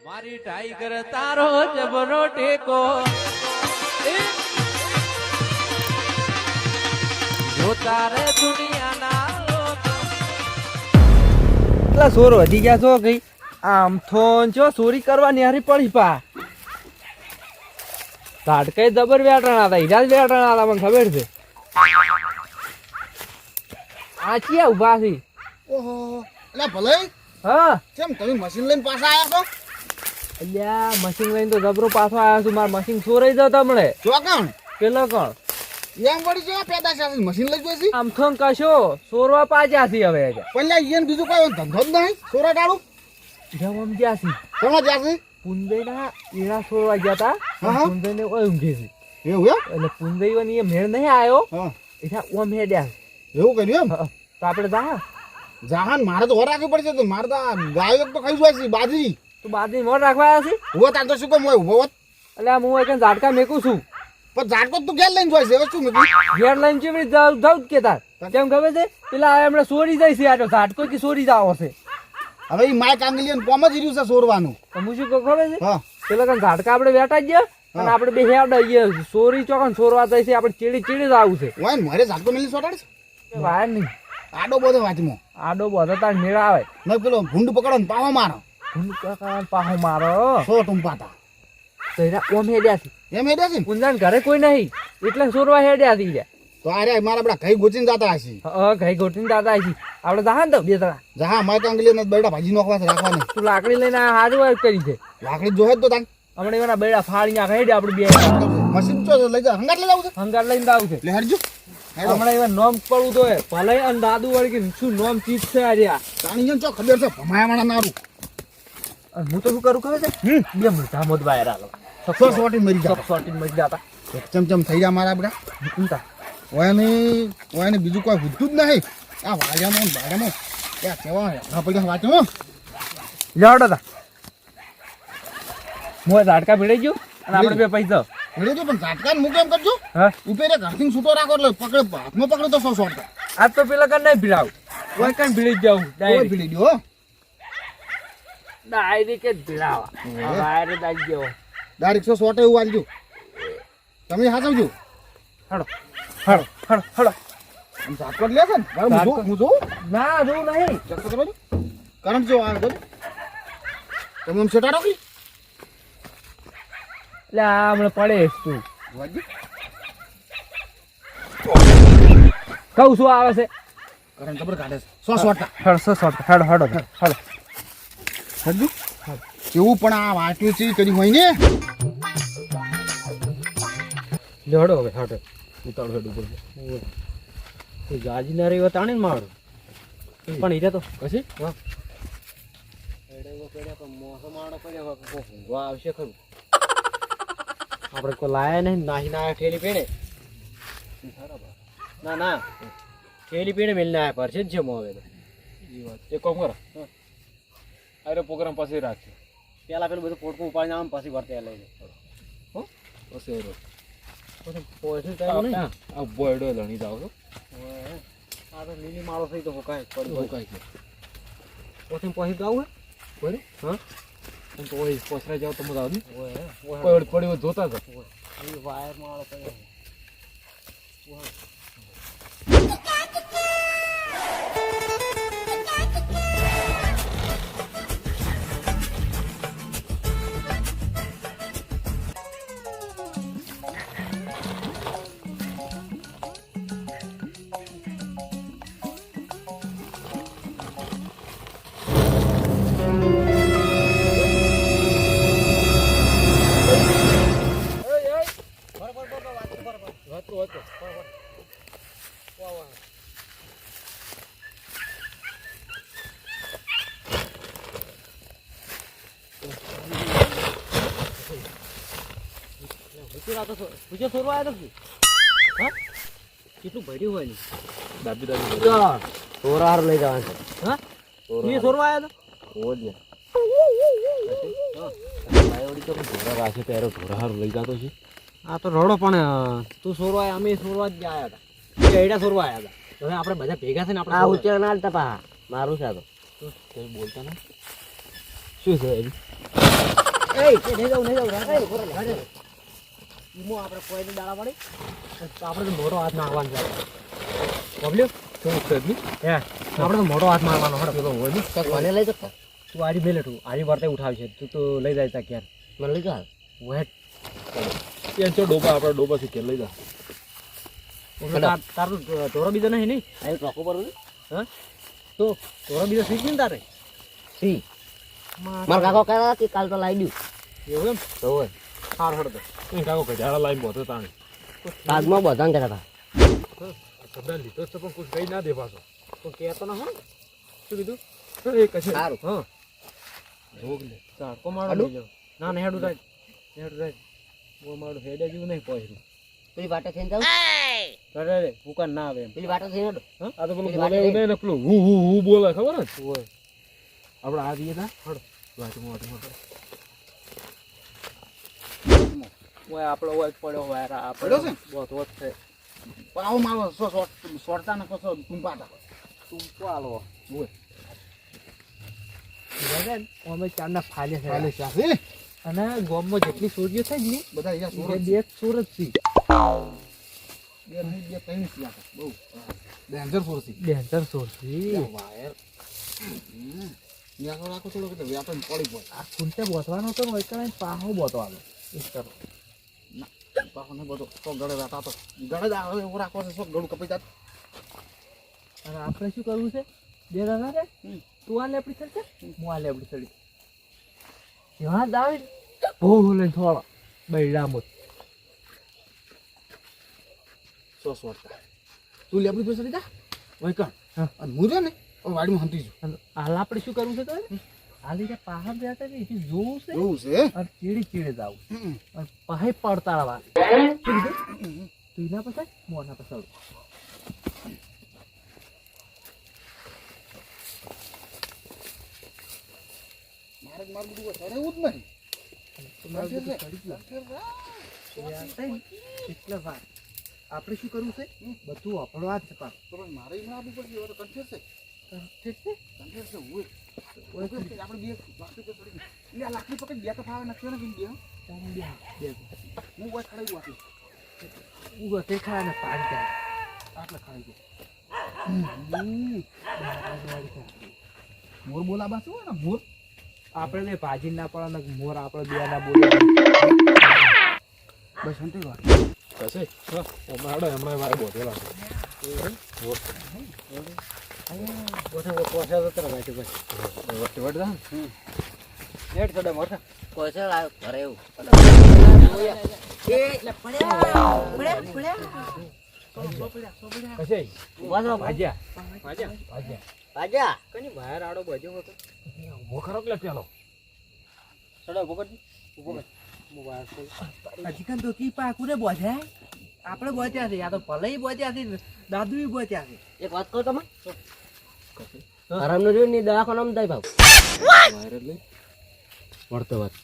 મારી ટાઈગર તારો જબરો ટેકો જો તારે દુનિયાના લોકો એટલા સોર વધી ગયા છો કઈ આમ થોન છો ચોરી કરવાની હારી પડી પા ઝાટકઈ જબર વેટણા હતા ઈજા જ વેટણા હતા મને ખબર છે આ ચિયા ઉભા છે ઓહો એટલે ભલે હા કેમ તમે મશીન લઈને પાછા આવ્યા છો અલ્યા મશીન લઈને તો જબરો પાછો આવ્યો છું માર મશીન ચોરાઈ જાવ તમને જો કોણ પેલો કોણ એમ વળી છે પેદા છે મશીન લઈ જોઈશી આમ થોન કશો ચોરવા પાછા છે હવે પહેલા ઈયન બીજું કોઈ ધંધો જ નહીં સોરા ટાળું જમ ગયા છે કોણ જ્યાં પુંદઈના ઈરા ચોરવા ગયા તા હા. પુંદઈને ઓય ઊંઘે છે છે એવું એટલે પુંદઈ એ મેળ નહીં આવ્યો હા એટલે ઓમ હેડ્યા એવું કર્યું એમ હા, તો આપણે જા જહાન મારે તો ઓર રાખવી પડશે તો મારે તો આ ગાયો તો ખાઈ જોઈશી બાજરી તું બાદની મોઢ રાખવા આવ્યા છે ઉભો તાર તો શું કેમ હોય ઉભો હોત એટલે આ હું એક ઝાટકા મેકું છું પણ ઝાટકો તું ઘેર લઈને જોઈશે હવે શું મેં ઘેર લઈને ચીવડી જાઉં જ કે તાર કેમ ખબર છે પેલા એમણે ચોરી જાય છે આ તો ઝાટકો કે ચોરી જાવ હશે હવે એ માય કાંગલીયન કોમ જ રહ્યું છે સોરવાનું તો હું શું કહું ખબર છે હા પેલા કાંઈ ઝાટકા આપણે વેટા જ ગયા અને આપણે બે હેડ ચોરી ચોકન ચોરવા જાય છે આપણે ચીડી ચીડી જ આવું છે ઓય મારે ઝાટકો મેલી સોટાડ છે વાર નહીં આડો બધો વાંચમાં આડો બધો તાર મેળ આવે ન પેલો ભૂંડ પકડો ને પાહો મારો પાહો મારો સો ટુંપાતા તો એના ઓમ હેડ્યા છે એમ હેડે છે ને પુંજાન ઘરે કોઈ નહીં એટલે ચોરવા હેડ્યા છે તો અરે મારા આપડા કઈ ગોચીને જતા હશે ઘઈ ગોઠવીને દાદા છે આપણે જા ને તો બે જણા જહા માય કાંગલીયન બેડા ભાજી નોખવા છે રાખવાની તું લાકડી લઈને હારું વાર કરી છે લાકડી જોહે જ તો તાન હમણાં એના બેડા ફાડી નાખે હેડે આપણે બે મશીન ચો લઈ જા હંગાટ લઈ જાવ છે હંગાર લઈને આવું છે લે હરજો હમણાં એવા નોમ પડવું તો હે ભલે અને દાદુ વળી કે શું નોમ ચીજ છે આજે આ તાણી ચો ખબર છે ભમાયા વાળા નારું અને હું તો શું કરું ખબર છે બે મોટા મોટ બહાર આલો સો સોટી મરી જા શોર્ટિંગ મરી જતા ચમચમ થઈ જા મારા બેટા ઊંટા ઓયાને બીજું કોઈ હુતું જ નહીં આ વાડિયામાં ભાડામાં ત્યાં કેવા હા પૈસા વાંચો લેવડો તા મોય ઝાટકા ભીડાઈ ગયું અને આપણે બે પૈસા ભીડે તો પણ ઝાટકાને મૂકે એમ કરજો હા ઉપેરે ઘરથી છૂટો રાખો એટલે પકડે હાથમાં પકડે તો સો સોટતા આજ તો પેલા કઈ નહીં ભીડાવ કોઈ કઈ ભીડી જાઉં કોઈ ડાયરેક્ટ ભીડી ગયો ડાયરેક્ટ જ ભીડાવા ડાયરેક્ટ આવી ગયો ડાયરેક્ટ સો સોટે એવું વાંચજો તમે હાચવજો હડો હડો હડો હડો ઝાટકો લે છે ને હું જોઉં ના જોઉં નહીં ચેક તો કરો કરંટ જો આવે તમે એમ સેટાડો કે એટલે આ હમણાં પડે તું વાંચજો કહું શું આવે છે કરંટ ખબર કાઢે છે સો સોટતા હડો હડો હડો હડો હજુ કેવું પણ આ વાંચ્યું છે કરી હોય ને હડો હવે હડો ઉતાળ હડો બોલ ગાજી ના રહી તાણે ને મારું પણ હીરે તો કશી હા આવશે ખરું આપણે કોઈ લાયા નહીં નાહી ના ઠેલી પેડે ના ના ઠેલી પેડે મેલને આયા પર છે જ જમો હવે તો એ વાત એ કોમ કરો અરે પ્રોગ્રામ પછી રાખશે પેલા પેલું બધું પોટકું ઉપાડીને આમ પછી વર્તે લઈને હો પછી આ બોયડો લણી જાવ છો આ તો લીલી માળો થઈ તો હોકાય હોકાય છે પછી પછી જાવ હે બોલે હા તો ઓય પોસરા જાવ તો મજા આવે ઓય પડી જોતા જ એ વાયર માળો પડ્યો કેટલું ભર્યું હોય ને દાદી સોરાર લઈ જવાનું છે હા તું સોરવા આવ્યો તો રાશે પહેરો સોરાર લઈ જતો છે આ તો રડો પણ તું સોરવા અમે સોરવા જ આવ્યા હતા એડા સોરવા આવ્યા હતા હવે આપણે બધા ભેગા થઈને આપણે આ ઉચ્ચાર ના તપા મારું છે તો તું બોલતા ના શું છે નહીં જાઉં ઈમો આપણે કોઈને દાડા પડે આપણે તો મોટો હાથ નાખવાનો છે બબલ્યો શું છે જી હે આપણે તો મોટો હાથ મારવાનો હડો પેલો હોય ને મને લઈ જતો તું આરી મેલે તું આરી વર્તે ઉઠાવી છે તું તો લઈ જાય તા ક્યારે મને લઈ જા વેટ એ જો ડોબા આપણા ડોબા થી કે લઈ જા તારું ઢોરો બીજો નહીં નહીં અહીં ટોકો પર હા તો ઢોરો બીજો શીખ ને તારે સી મારા કાકો કહેતા કે કાલ તો લાવી દઉં એવું એમ તો હોય હાર હડ તો એ કાકો ગજાડા લાઈન બોતો તાણે તાજમાં બધા કહેતા હતા સદા લીધો છે પણ કુછ ગઈ ના દે પાછો તો કહેતો ના હો શું કીધું એ કશે સારું હા ભોગ લે ચાડકો મારો લઈ જાઓ ના ના હેડું રાજ હું મારું હેડે જેવું નહીં પહોંચ્યું પેલી વાટે થઈને જાઉં કરે રે ભૂકા ના આવે એમ પેલી વાટે થઈને હેડો. હા આ તો પેલું પેલી બોલે વાટે એવું નહીં ને પેલું હું હું હું બોલે ખબર ને હોય આપણે આ દઈએ તા હડ વાંચમાં ઓય આપણો ઓય પડ્યો વાયરા આ પડ્યો છે? બહુ હોત છે પણ આવો મારો સોરતા ને કશો ટુંપાટા તું પાલો ઓય બગન અમે ચારના ફાલે છે ચાલે ચાલે અને ગોમમાં જેટલી સૂર્ય છે ને બધા અહીંયા એ સુરત બે સુરત છે બે નહીં બે ત્રણ છે આ બહુ ડેન્જર સુરત છે ડેન્જર સુરત વાયર ન્યા રાખો થોડો કે વ્યાપાર પડી પડે આ કુંતે બોતવાનો તો હોય કઈ પાહો બોતવાનો એ કરો પાછો ને બધો તો ગળે રાતા તો ગળે જ આવે એવું રાખો છે શું ગળું કપાઈ જાત અને આપણે શું કરવું છે બે દાદા રે તું આ લેપડી ચડશે હું આ લેપડી ચડી ત્યાં જ આવે બહુ લઈને થોડો બૈરામો સો સોરતા તું લેબડી પર ચડી જા વઈ કણ હા. અને હું છે ને હવે વાડીમાં હંતી છું અને હાલ આપણે શું કરવું છે તો હાલ જે પહાડ રહ્યા હતા ને એથી જોવું છે એવું છે અને ચીડી જવું અને પહાઈ પડતાળવા તું એના પછી મોના પછી મારે બધું વધારે એવું જ નહીં એટલે વાત આપણે શું કરવું છે બધું વાપરવા જ છે પાછું. તો પણ મારે એમાં આપવું પડશે હવે તો કન્ફ્યુઝ છે ઠીક છે કન્ફ્યુઝ છે હું આપણે બે લાકડી પર પડી ગઈ એટલે આ લાકડી પકડી બે તો ફાવે નથી ને બે તારે બે હું કોઈ ખડાઈ વાપી ઉગો તે ખરા ને પાડી જાય આટલે ખાઈ ગઈ મોર બોલાબા શું હોય ને મોર આપણે ને ભાજી ના પડે ને મોર આપણે બે ના બોલે બસ હંતી વાત કશે હા અમારે હમણાં વારે બોધેલા કોચર આવ્યો ઘરે એવું કશે ઉભા થો ભાઈ. ભાજા કની બહાર આડો બજો હતો ઉભો ખરો એટલે પેલો ચડો ઉભો કરજી ઉભો કર મોબાઈલ હજી કાન તો કી પાકું ને બોધ્યા આપણે બોધ્યા છે યા તો ભલે બોધ્યા છે દાદુ બોધ્યા છે એક વાત કહું તમે આરામનો જોઈ ને દવાખાનામાં થાય ભાવ મળતો વાત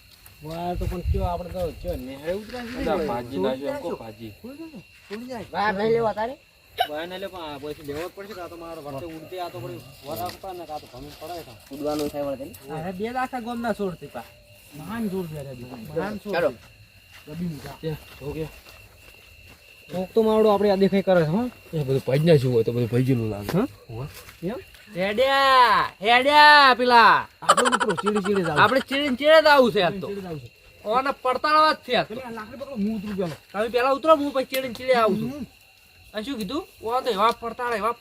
વાહ તો પણ કયો આપણે તો કયો નેહળે ઉતરા ભાજી નાખ્યો એમ કહો ભાજી છોડી જાય બહાર નહીં લેવા તારે વાહ ને લે પણ આ પછી લેવો જ પડશે કાં તો મારો વર્તે ઉડતે આ તો પડી વરાપતા ને કાં તો ભમી પડે કાં ઉડવાનું થાય વળતે અરે બે દાખા ગોમ ના છોડતી પા મહાન જોર છે રે મહાન છોડ ચાલો. દબી મુકા હો ગયા કોક તો માવડો આપણે આ દેખાઈ કરે છે હો એ બધું ભાજી નાખ્યું હોય તો બધું ભાજીનું લાગે એમ હેડ્યા પેલા આપણે મિત્રો ચીડી ચીડી જાવ આપણે ચીડી ચીડે જ આવું છે આજ તો ઓને પડતાળવા જ છે આજ તો લાકડી પકડો હું ઉતરું પેલો તમે પેલા ઉતરો હું પછી ચીડી ચીડે આવું છું અને શું કીધું ઓ તો એવા પડતાળા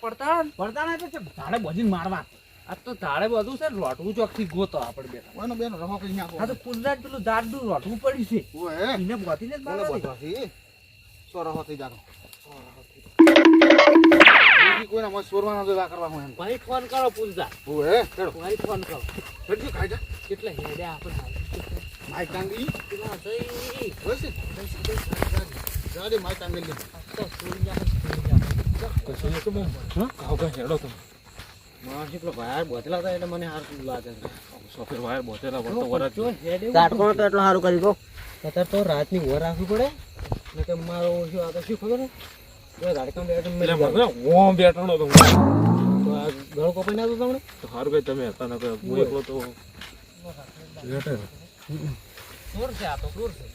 તો છે ધાડે બજીને મારવા આ તો ધાડે બધું છે રોટવું ચોકથી ગોતો આપણે બેઠા ઓનો બેનો રહો કરી નાખો આ તો કુંડાટ પેલું જાડું રોટવું પડ્યું છે ઓએ એને બોતીને જ બોલે મારવાની. બધાથી સો રહો થઈ જાતો બીજી કોઈના મોય સોરવાનો જો વા કરવા હું એમ ભાઈ ફોન કરો પૂછતા ઓએ ચડો ભાઈ ફોન કરો ફરજી ખાઈ જા કેટલે હેડ્યા આપણે માઈ ટાંગી પેલા જઈ બસ જાડે માઈ ટાંગી લે તો સુઈ જા કશે તો બમ હા કાવ કા હેડો તમે માણસી પેલો ભાઈ બોતલા હતા એટલે મને હારું લાગે છે સોફેર વાયર બોધેલા વળતો વરત તાટકોણ તો એટલો સારું કરી કહો અત્યારે તો રાતની ઓર રાખવી પડે ને કે મારો શું આ તો શું ખબર એ ગાડી બેઠ એટલે મને ઓમ બેઠણો તો તો આ ગળો કપાઈ ના તો તમને સારું કઈ તમે હતા ને હું એકલો તો બેઠે ચોર છે આ તો ચોર છે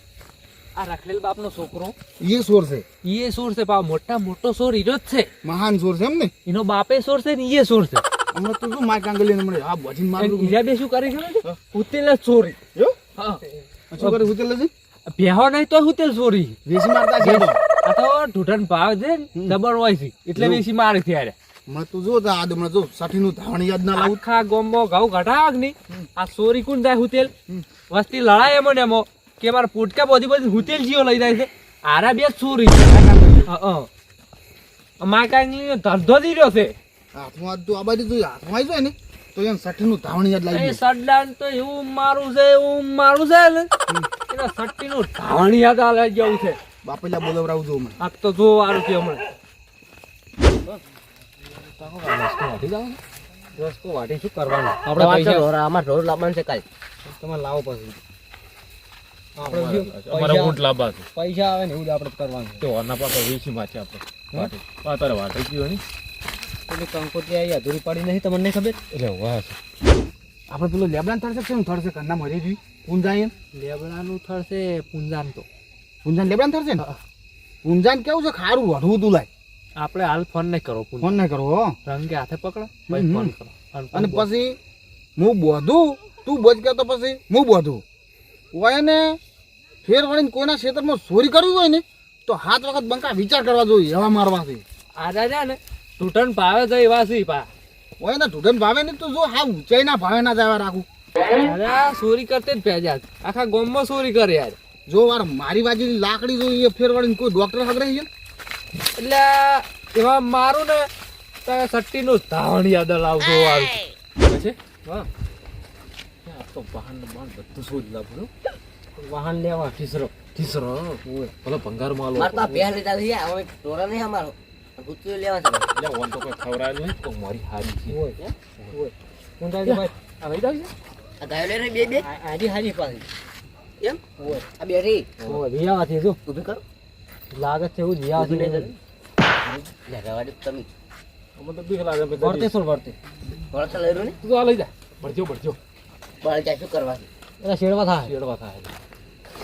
આ રખડેલ બાપનો છોકરો એ ચોર છે, ઈ ચોર છે પા મોટા મોટો ચોર ઈરો જ છે મહાન ચોર છે એમ ને. એનો બાપે ચોર છે ને ઈ ચોર છે હમણાં તું શું માર કાંગલીને મને આ ભજીને મારું ઈરા બે શું કરી ખબર છે ઉતેલ જ ચોરી યો હા શું કરે ઉતેલ છે બેહો નહીં તો ઉતેલ ચોરી વેસી મારતા છે તો. આ તો ઢૂઢન ભાવ છે ને જબર હોય છે એટલે બેસી મારે ત્યારે હમણાં તું જો તો આ હમણાં જો 60નું ધાવણ યાદ ના લાવું. આખા ગોમમાં ઘઉં ઘટાક ની આ ચોરી કોણ જાય હુતેલ વસ્તી લડાય એમ ને એમો કે મારા પુટકા બધી બધી હુતેલ જીઓ લઈ જાય છે આરા બે ચોરી માય કાંઈ ધંધો દી રહ્યો છે હાથમાં આજ તું આ બાજુ તું હાથમાં આવી જાય ને તો એમ 60નું ધાવણ યાદ એ લાવી દે. સડલાન તો એવું મારું છે ને એના સટ્ટી નું ધાવણ યાદ આલે જવું છે બાપેલા બોલાવરાવું જો મને. આ તો જો આરું કે હમણાં રસ્તો વાટી શું કરવાનું આપણે આપણે પૈસા અમારે ઢોર લાવવાનું છે કાલ તમે લાવો પછી આપણે શું અમારા ઊંટ લાંબા છે પૈસા આવે ને એવું જ આપણે કરવાનું તો વારના પાછા વેચીમાં છે આપણે વાટે તારે વાટે ગયો ને પેલી કંકોત્રી આવી અધૂરી પડી નહીં તમને નહીં ખબર એટલે વાહ છે આપણે પેલો લેબડાન થડશે કે શું થડશે કન્ના મરી જોઈ પૂંજાય એમ લેબડાનું થશે પૂંજાન તો પૂંજાન લેબડાન થડશે ને પૂંજાન કેવું છે ખારું વઢવું તું લાય આપણે હાલ ફોન નહીં કરો ફોન નહીં કરવો હો. રંગે હાથે પકડો પછી હમ. ફોન કરો અને પછી હું બોધું તું બોજ કે તો પછી હું બોધું હોય ને ફેર વળીને કોઈના ક્ષેત્રમાં ચોરી કરવી હોય ને તો 7 વખત બંકા વિચાર કરવા જોઈએ એવા મારવાથી. આ રાજા ને તૂટન ભાવે તો એવા સી પા હોય ને ઢૂઢન ભાવે ને તો જો હા ઊંચાઈના ભાવે ના જવા રાખું. અરે ચોરી કરતે જ ભેજા છે. આખા ગામમાં ચોરી કરે યાર જો વાર મારી બાજુની લાકડી જો એ ફેર વળીને કોઈ ડોક્ટર હગરાઈ છે ને એટલે એમાં મારું ને તો સટ્ટી નું ધાવણ યાદ લાવજો વાળું છે હા આ તો વાહન બાણ બધું શોધ લાવું વાહન લેવા ઠીસરો તીસરો ભલે ભંગાર માલ મારતા પહે લીધા છે હવે ઢોરા નહીં અમારો ગુત્તીઓ લેવા છે એટલે ઓન તો કોઈ ખવડાયેલું નહીં તો મારી હારી છે હોય હું થાય ભાઈ આ વઈ જાવ છે આ ગાયો લે બે બે આજી હાજી પાછી એમ આ બે રી હોય વિયાવાથી જો ઊભી કરો લાગે છે એવું ઊભી વિયાવાથી નહીં કરે લે રવાડી તમે અમે તો બીક લાગે વર્તે શું વર્તે વળતા લઈ રહ્યો ને તું આ લઈ જા ભરજો બળ જાય શું કરવા છે એટલે શેડવા થાય શેડવા થાય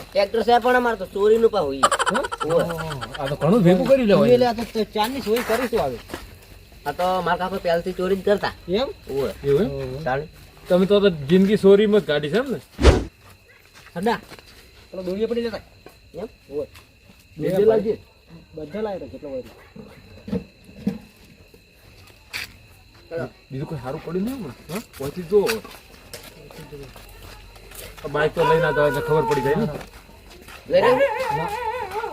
ટ્રેક્ટર છે પણ અમારે તો ચોરીનું પા હોય હોય આ તો ઘણું ભેગું કરી એટલે લેવાય આ તો ચાંદની સોય કરીશું આવે આ તો મારા કાકો પહેલથી ચોરી જ કરતા એમ હોય એવું ચાલે તમે તો જિંદગી ચોરીમાં જ કાઢી છે એમ ને સડા પેલો દોડીએ પડી જતા એમ હોય બીજે લાગીએ બધા લાવ્યા કેટલો હોય બીજું કોઈ સારું પડ્યું નહીં હમણાં હા પહોંચી જો બાઈક તો લઈને આવતા એટલે ખબર પડી જાય ને લઈ રહ્યો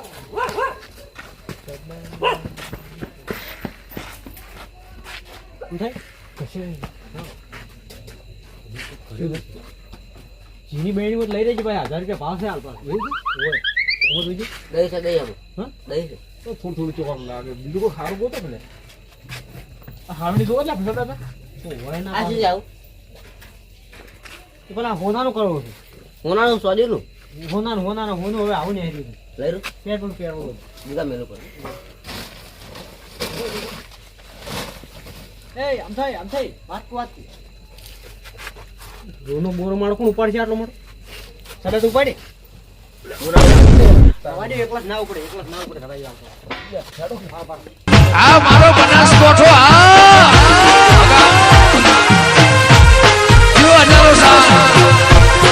જીની બેણી લઈ રહેજે ભાઈ 1000 રૂપિયા ભાવ છે હાલ પર હોય દહીં છે દહીં અમે હા દહીં છે તો થોડું ચોવાનું લાગે બીજું કોઈ સારું ગોતો ને આ હાવણી જોવા લે ફસા દાદા હોય ના આ શું જાવ તો પેલા હોનાનું કરવું છે હોનાનું સોદીનું હોનું હવે આવું નહીં આવી લઈ રહ્યો પેટ્રોલ પેટ્રોલ બીજા મેલું પર એ આમ થઈ વાત રોનો બોરો મારો કોણ ઉપાડ છે આટલો મોટો સડા તું ઉપાડી તમારી એકલા જ ના ઉપડે સડાઈ આવતો આ મારો બનાસકોઠો આ